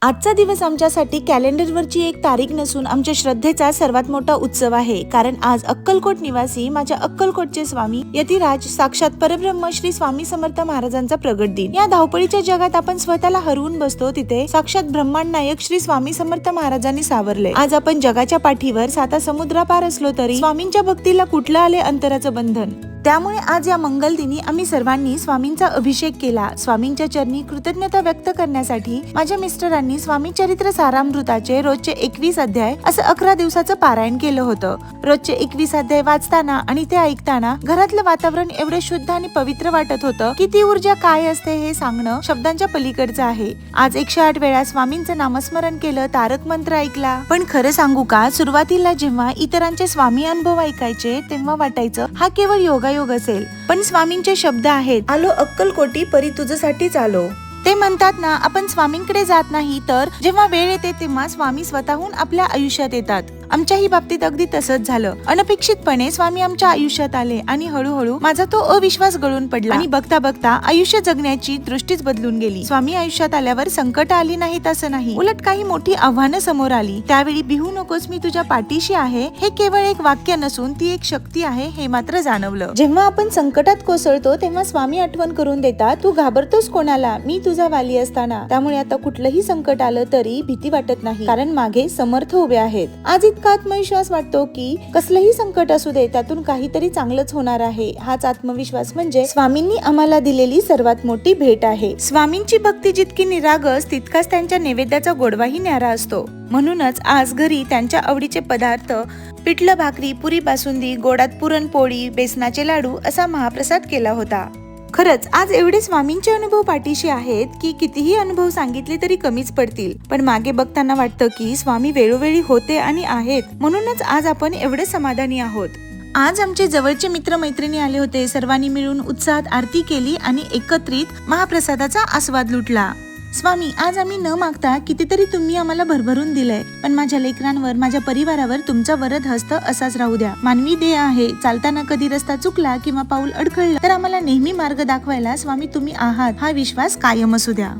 आजचा दिवस आमच्यासाठी कॅलेंडरवरची एक तारीख नसून आमच्या श्रद्धेचा सर्वात मोठा उत्सव आहे. कारण आज अक्कलकोट निवासी माझ्या अक्कलकोटचे स्वामी यतिराज साक्षात परब्रह्म श्री स्वामी समर्थ महाराजांचा प्रगट दिन. या धावपळीच्या जगात आपण स्वतःला हरवून बसतो, तिथे साक्षात ब्रह्मांड नायक श्री स्वामी समर्थ महाराजांनी सावरले. आज आपण जगाच्या पाठीवर 7 समुद्रापार असलो तरी स्वामींच्या भक्तीला कुठलं आले अंतराचं बंधन. त्यामुळे आज या मंगल दिनी आम्ही सर्वांनी स्वामींचा अभिषेक केला. स्वामींच्या चरणी कृतज्ञता व्यक्त करण्यासाठी माझ्या मिस्टरांनी स्वामी चरित्र सारामृताचे रोजचे 21 अध्याय असं 11 दिवसाचं पारायण केलं होतं. रोजचे 21 अध्याय वाचताना आणि ते ऐकताना घरातलं वातावरण एवढे शुद्ध आणि पवित्र वाटत होतं की ती ऊर्जा काय असते हे सांगणं शब्दांच्या पलीकडचं आहे. आज 108 वेळा स्वामींचं नामस्मरण केलं, तारक मंत्र ऐकला. पण खरं सांगू का, सुरुवातीला जेव्हा इतरांचे स्वामी अनुभव ऐकायचे तेव्हा वाटायचं हा केवळ योगायोग असेल. पण स्वामींचे शब्द आहेत, आलो अक्कलकोटी परी तुझ्यासाठीच आलो. ते म्हणतात ना, आपण स्वामींकडे जात नाही, तर जेव्हा वेळ येते तेव्हा स्वामी स्वतःहून आपल्या आयुष्यात येतात. आमच्याही बाबतीत अगदी तसंच झालं. अनपेक्षितपणे स्वामी आमच्या आयुष्यात आले आणि हळूहळू माझा तो अविश्वास गळून पडला आणि बघता बघता आयुष्य जगण्याची दृष्टीच बदलून गेली. स्वामी आयुष्यात आल्यावर संकट आली नाहीत असं नाही, उलट काही मोठी आव्हानं समोर आली. त्यावेळी भिवू नकोस, मी तुझ्या पाठीशी आहे हे केवळ एक वाक्य नसून ती एक शक्ती आहे हे मात्र जाणवलं. जेव्हा आपण संकटात कोसळतो तेव्हा स्वामी आठवण करून देतात, तू घाबरतोस कोणाला, मी तुझा वाली असताना. त्यामुळे आता कुठलंही संकट आलं तरी भीती वाटत नाही, कारण मागे समर्थ उभे आहेत. आज इतका आत्मविश्वास वाटतो की कसलंही संकट असू दे त्यातून काहीतरी चांगलंच होणार आहे. हाच आत्मविश्वास म्हणजे स्वामींनी आम्हाला दिलेली सर्वात मोठी भेट आहे. स्वामींची भक्ती जितकी निरागस तितकाच त्यांच्या नैवेद्याचा गोडवाही न्यारा असतो. म्हणूनच आज घरी त्यांच्या आवडीचे पदार्थ पिठलं भाकरी, पुरी बासुंदी, गोडात पुरणपोळी, बेसनाचे लाडू असा महाप्रसाद केला होता. खरंच आज एवढे स्वामींचे अनुभव पाठीशी आहेत की कितीही अनुभव सांगितले तरी कमीच पडतील. पण मागे बघताना वाटतं की स्वामी वेळोवेळी होते आणि आहेत, म्हणूनच आज आपण एवढे समाधानी आहोत. आज आमचे जवळचे मित्र मैत्रिणी आले होते. सर्वांनी मिळून उत्साहात आरती केली आणि एकत्रित महाप्रसादाचा आस्वाद लुटला. स्वामी, आज आम्ही न मागता कितीतरी तुम्ही आम्हाला भरभरून दिलंय, पण माझ्या लेकरांवर, माझ्या परिवारावर तुमचा वरद हस्त असाच राहू द्या. मानवी देह आहे, चालताना कधी रस्ता चुकला किंवा पाऊल अडखळलं तर आम्हाला नेहमी मार्ग दाखवायला स्वामी तुम्ही आहात हा विश्वास कायम असू द्या.